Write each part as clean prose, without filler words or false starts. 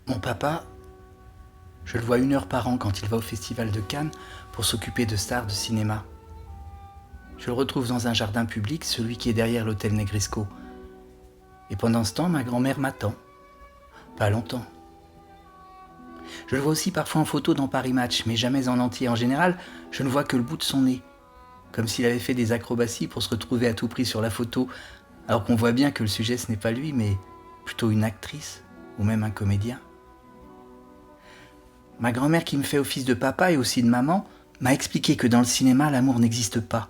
Mon papa, je le vois 1 heure par an quand il va au Festival de Cannes pour s'occuper de stars de cinéma. Je le retrouve dans un jardin public, celui qui est derrière l'hôtel Negresco. Et pendant ce temps, ma grand-mère m'attend. Pas longtemps. Je le vois aussi parfois en photo dans Paris Match, mais jamais en entier. En général, je ne vois que le bout de son nez, comme s'il avait fait des acrobaties pour se retrouver à tout prix sur la photo, alors qu'on voit bien que le sujet ce n'est pas lui, mais plutôt une actrice, ou même un comédien. Ma grand-mère qui me fait office de papa et aussi de maman m'a expliqué que dans le cinéma, l'amour n'existe pas,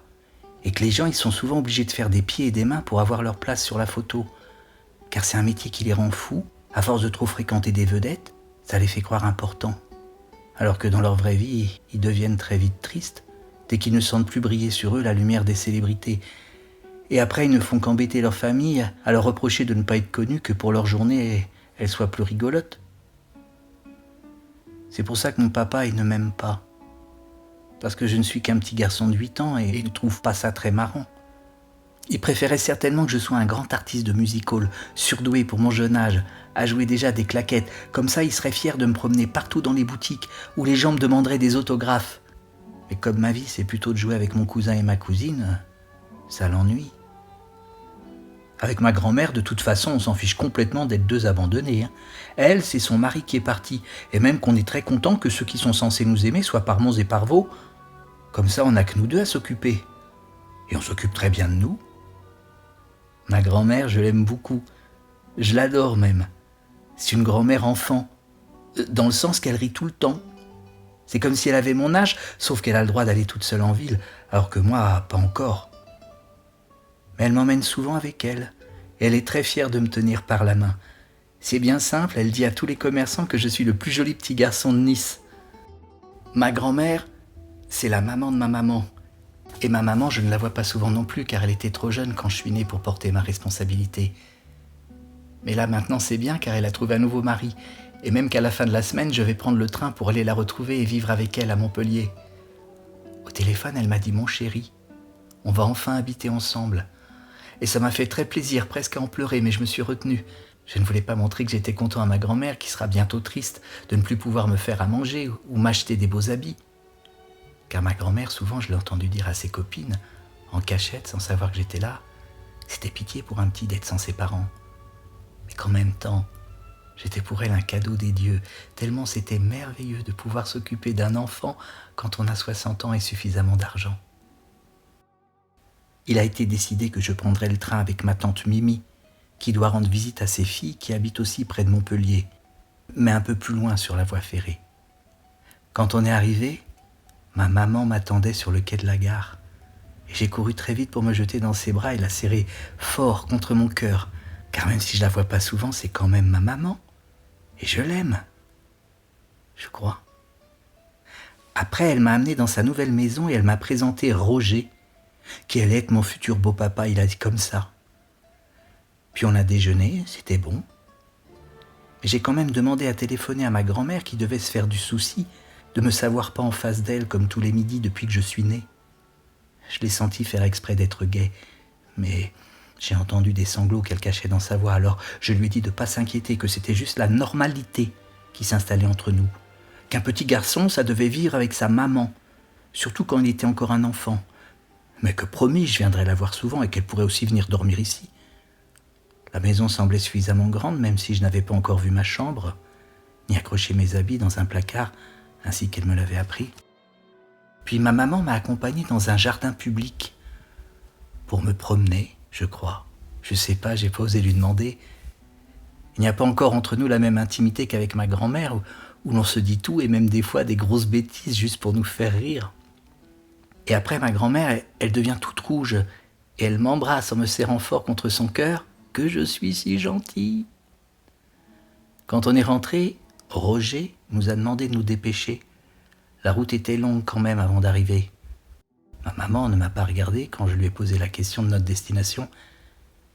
et que les gens ils sont souvent obligés de faire des pieds et des mains pour avoir leur place sur la photo, car c'est un métier qui les rend fous, à force de trop fréquenter des vedettes, ça les fait croire importants. Alors que dans leur vraie vie, ils deviennent très vite tristes, dès qu'ils ne sentent plus briller sur eux la lumière des célébrités. Et après, ils ne font qu'embêter leur famille, à leur reprocher de ne pas être connus, que pour leur journée, elle soit plus rigolote. C'est pour ça que mon papa, il ne m'aime pas. Parce que je ne suis qu'un petit garçon de 8 ans et il ne trouve pas ça très marrant. Il préférait certainement que je sois un grand artiste de music-hall, surdoué pour mon jeune âge, à jouer déjà des claquettes. Comme ça, il serait fier de me promener partout dans les boutiques où les gens me demanderaient des autographes. Mais comme ma vie, c'est plutôt de jouer avec mon cousin et ma cousine, ça l'ennuie. Avec ma grand-mère, de toute façon, on s'en fiche complètement d'être 2 abandonnés. Elle, c'est son mari qui est parti. Et même qu'on est très content que ceux qui sont censés nous aimer soient Parmonts et Parvaux. Comme ça, on n'a que nous 2 à s'occuper. Et on s'occupe très bien de nous. Ma grand-mère, je l'aime beaucoup. Je l'adore même. C'est une grand-mère enfant, dans le sens qu'elle rit tout le temps. C'est comme si elle avait mon âge, sauf qu'elle a le droit d'aller toute seule en ville, alors que moi, pas encore. Mais elle m'emmène souvent avec elle, et elle est très fière de me tenir par la main. C'est bien simple, elle dit à tous les commerçants que je suis le plus joli petit garçon de Nice. Ma grand-mère, c'est la maman de ma maman. Et ma maman, je ne la vois pas souvent non plus, car elle était trop jeune quand je suis né pour porter ma responsabilité. Mais là, maintenant, c'est bien, car elle a trouvé un nouveau mari. Et même qu'à la fin de la semaine, je vais prendre le train pour aller la retrouver et vivre avec elle à Montpellier. Au téléphone, elle m'a dit « Mon chéri, on va enfin habiter ensemble ». Et ça m'a fait très plaisir, presque à en pleurer, mais je me suis retenu. Je ne voulais pas montrer que j'étais content à ma grand-mère, qui sera bientôt triste de ne plus pouvoir me faire à manger ou m'acheter des beaux habits. Car ma grand-mère, souvent, je l'ai entendu dire à ses copines, en cachette, sans savoir que j'étais là, c'était pitié pour un petit d'être sans ses parents. Mais qu'en même temps, j'étais pour elle un cadeau des dieux, tellement c'était merveilleux de pouvoir s'occuper d'un enfant quand on a 60 ans et suffisamment d'argent. Il a été décidé que je prendrais le train avec ma tante Mimi, qui doit rendre visite à ses filles qui habitent aussi près de Montpellier, mais un peu plus loin sur la voie ferrée. Quand on est arrivé, ma maman m'attendait sur le quai de la gare, et j'ai couru très vite pour me jeter dans ses bras et la serrer fort contre mon cœur, car même si je la vois pas souvent, c'est quand même ma maman, et je l'aime, je crois. Après, elle m'a amené dans sa nouvelle maison et elle m'a présenté Roger, qui allait être mon futur beau-papa, il a dit comme ça. Puis on a déjeuné, c'était bon. Mais j'ai quand même demandé à téléphoner à ma grand-mère qui devait se faire du souci de me savoir pas en face d'elle comme tous les midis depuis que je suis né. Je l'ai senti faire exprès d'être gai, mais j'ai entendu des sanglots qu'elle cachait dans sa voix, alors je lui ai dit de pas s'inquiéter, que c'était juste la normalité qui s'installait entre nous, qu'un petit garçon, ça devait vivre avec sa maman, surtout quand il était encore un enfant, mais que promis, je viendrais la voir souvent et qu'elle pourrait aussi venir dormir ici. La maison semblait suffisamment grande, même si je n'avais pas encore vu ma chambre, ni accroché mes habits dans un placard, ainsi qu'elle me l'avait appris. Puis ma maman m'a accompagné dans un jardin public, pour me promener, je crois. Je sais pas, j'ai pas osé lui demander. Il n'y a pas encore entre nous la même intimité qu'avec ma grand-mère, où l'on se dit tout et même des fois des grosses bêtises juste pour nous faire rire. Et après, ma grand-mère, elle devient toute rouge et elle m'embrasse en me serrant fort contre son cœur, que je suis si gentil. Quand on est rentré, Roger nous a demandé de nous dépêcher. La route était longue quand même avant d'arriver. Ma maman ne m'a pas regardé quand je lui ai posé la question de notre destination.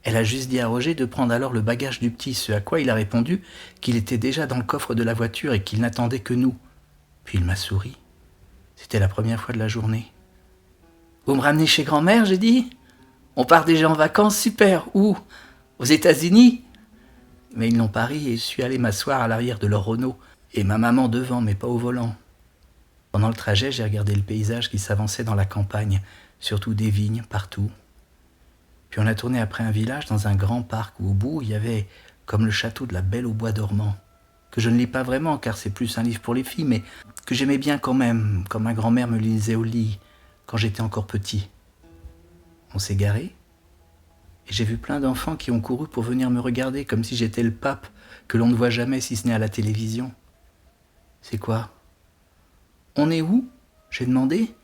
Elle a juste dit à Roger de prendre alors le bagage du petit, ce à quoi il a répondu qu'il était déjà dans le coffre de la voiture et qu'il n'attendait que nous. Puis il m'a souri. C'était la première fois de la journée. « Vous me ramenez chez grand-mère ?» j'ai dit. « On part déjà en vacances, super. Où ? Aux États-Unis ?» Mais ils n'ont pas ri et je suis allé m'asseoir à l'arrière de leur Renault, et ma maman devant, mais pas au volant. Pendant le trajet, j'ai regardé le paysage qui s'avançait dans la campagne, surtout des vignes partout. Puis on a tourné après un village dans un grand parc où au bout il y avait comme le château de la Belle au bois dormant, que je ne lis pas vraiment car c'est plus un livre pour les filles, mais que j'aimais bien quand même, comme ma grand-mère me lisait au lit quand j'étais encore petit. On s'est garé et j'ai vu plein d'enfants qui ont couru pour venir me regarder comme si j'étais le pape que l'on ne voit jamais si ce n'est à la télévision. C'est quoi ? On est où ? J'ai demandé.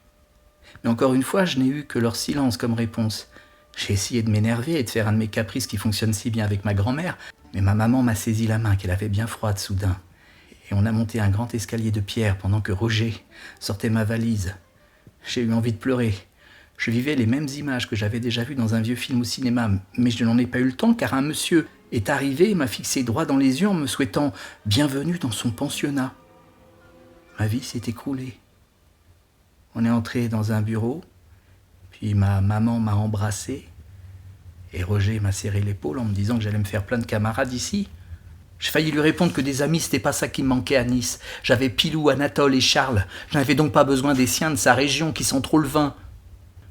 Mais encore une fois, je n'ai eu que leur silence comme réponse. J'ai essayé de m'énerver et de faire un de mes caprices qui fonctionne si bien avec ma grand-mère, mais ma maman m'a saisi la main qu'elle avait bien froide soudain. Et on a monté un grand escalier de pierre pendant que Roger sortait ma valise. J'ai eu envie de pleurer. Je vivais les mêmes images que j'avais déjà vues dans un vieux film au cinéma, mais je n'en ai pas eu le temps car un monsieur est arrivé et m'a fixé droit dans les yeux en me souhaitant « bienvenue dans son pensionnat ». Ma vie s'est écroulée. On est entré dans un bureau, puis ma maman m'a embrassé et Roger m'a serré l'épaule en me disant que j'allais me faire plein de camarades ici. J'ai failli lui répondre que des amis, c'était pas ça qui me manquait à Nice. J'avais Pilou, Anatole et Charles. Je n'avais donc pas besoin des siens de sa région qui sent trop le vin.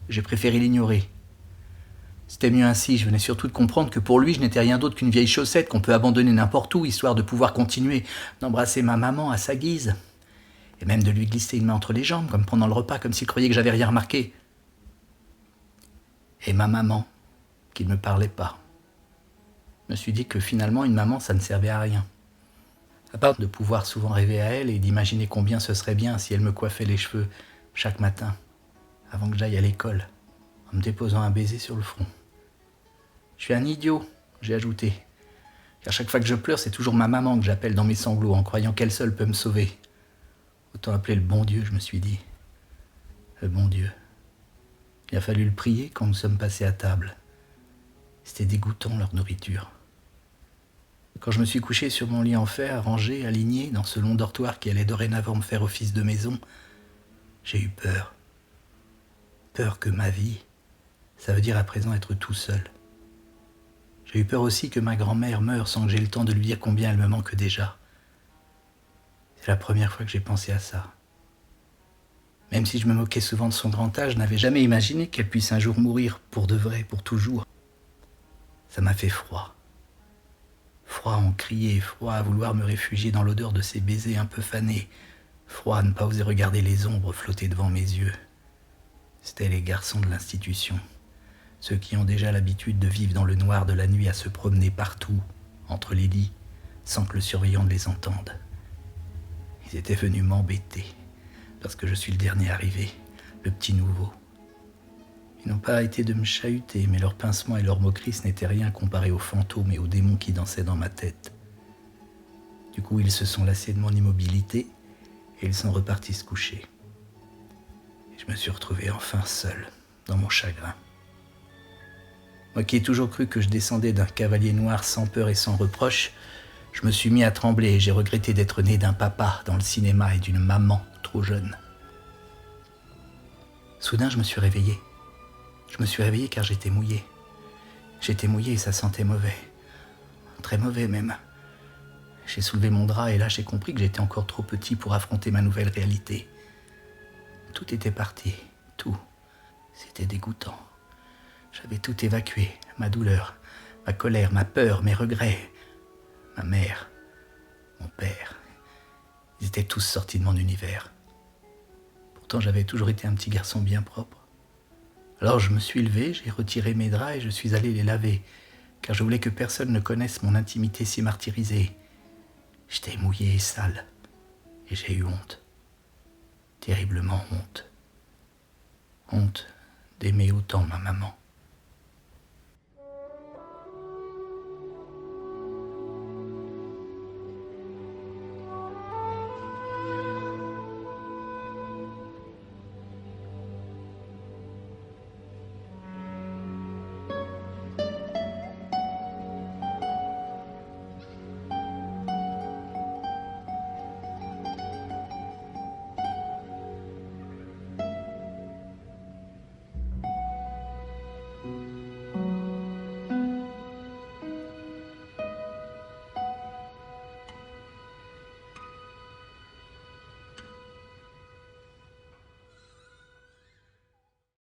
J'ai préféré l'ignorer. C'était mieux ainsi, je venais surtout de comprendre que pour lui, je n'étais rien d'autre qu'une vieille chaussette qu'on peut abandonner n'importe où, histoire de pouvoir continuer d'embrasser ma maman à sa guise. Et même de lui glisser une main entre les jambes, comme pendant le repas, comme s'il croyait que j'avais rien remarqué. Et ma maman, qui ne me parlait pas. Je me suis dit que finalement, une maman, ça ne servait à rien. À part de pouvoir souvent rêver à elle et d'imaginer combien ce serait bien si elle me coiffait les cheveux chaque matin, avant que j'aille à l'école, en me déposant un baiser sur le front. Je suis un idiot, j'ai ajouté. Car chaque fois que je pleure, c'est toujours ma maman que j'appelle dans mes sanglots, en croyant qu'elle seule peut me sauver. Autant appeler le bon Dieu, je me suis dit. Le bon Dieu. Il a fallu le prier quand nous sommes passés à table. C'était dégoûtant, leur nourriture. Quand je me suis couché sur mon lit en fer, rangé, aligné, dans ce long dortoir qui allait dorénavant me faire office de maison, j'ai eu peur. Peur que ma vie, ça veut dire à présent être tout seul. J'ai eu peur aussi que ma grand-mère meure sans que j'aie le temps de lui dire combien elle me manque déjà. C'est la première fois que j'ai pensé à ça. Même si je me moquais souvent de son grand âge, je n'avais jamais imaginé qu'elle puisse un jour mourir pour de vrai, pour toujours. Ça m'a fait froid. Froid à en crier, froid à vouloir me réfugier dans l'odeur de ses baisers un peu fanés, froid à ne pas oser regarder les ombres flotter devant mes yeux. C'étaient les garçons de l'institution, ceux qui ont déjà l'habitude de vivre dans le noir de la nuit à se promener partout, entre les lits, sans que le surveillant ne les entende. Ils étaient venus m'embêter, parce que je suis le dernier arrivé, le petit nouveau. Ils n'ont pas été de me chahuter, mais leurs pincements et leurs moqueries ce n'était rien comparé aux fantômes et aux démons qui dansaient dans ma tête. Du coup, ils se sont lassés de mon immobilité et ils sont repartis se coucher. Et je me suis retrouvé enfin seul, dans mon chagrin. Moi qui ai toujours cru que je descendais d'un cavalier noir sans peur et sans reproche, je me suis mis à trembler et j'ai regretté d'être né d'un papa dans le cinéma et d'une maman trop jeune. Soudain, je me suis réveillé. Je me suis réveillé car j'étais mouillé. J'étais mouillé et ça sentait mauvais. Très mauvais même. J'ai soulevé mon drap et là j'ai compris que j'étais encore trop petit pour affronter ma nouvelle réalité. Tout était parti, tout. C'était dégoûtant. J'avais tout évacué, ma douleur, ma colère, ma peur, mes regrets. Ma mère, mon père, ils étaient tous sortis de mon univers. Pourtant j'avais toujours été un petit garçon bien propre. Alors je me suis levé, j'ai retiré mes draps et je suis allé les laver, car je voulais que personne ne connaisse mon intimité si martyrisée. J'étais mouillé et sale, et j'ai eu honte. Terriblement honte. Honte d'aimer autant ma maman.